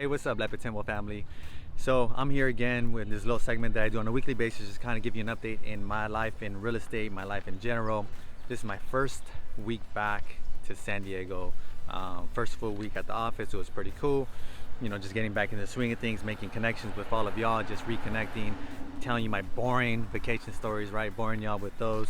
Hey, what's up, Lepe Tendwell family? So I'm here again with this little segment that I do on a weekly basis, just kind of give you an update in my life in real estate, my life in general. This is my first week back to San Diego. First full week at the office. It was pretty cool. You know, just getting back in the swing of things, making connections with all of y'all, just reconnecting, telling you my boring vacation stories, right? Boring y'all with those.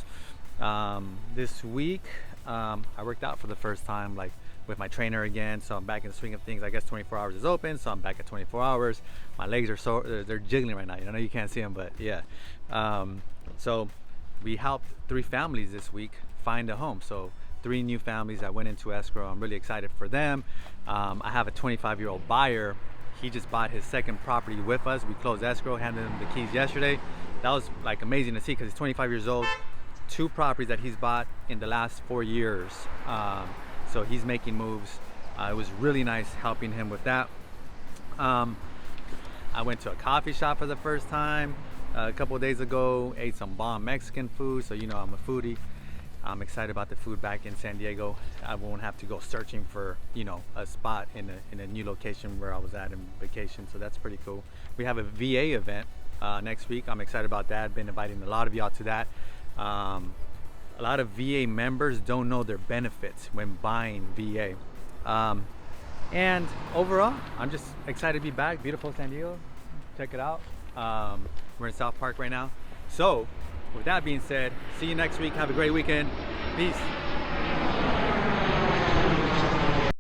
This week, I worked out for the first time, like with my trainer again, so I'm back in the swing of things. I guess 24 hours is open, so I'm back at 24 hours. My legs are so they're jiggling right now. I know you can't see them, but yeah. So we helped 3 families this week find a home. So 3 new families that went into escrow. I'm really excited for them. I have a 25-year-old buyer. He just bought his second property with us. We closed escrow, handed him the keys yesterday. That was like amazing to see because he's 25 years old. 2 properties that he's bought in the last 4 years. So he's making moves. It was really nice helping him with that. I went to a coffee shop for the first time a couple of days ago, ate some bomb Mexican food, so you know I'm a foodie. I'm excited about the food back in San Diego. I won't have to go searching for, you know, a spot in a new location where I was at in vacation, so that's pretty cool. We have a VA event next week. I'm excited about that. I've been inviting a lot of y'all to that. A lot of VA members don't know their benefits when buying VA. And overall, I'm just excited to be back. Beautiful San Diego. Check it out. We're in South Park right now. So, with that being said, see you next week. Have a great weekend. Peace.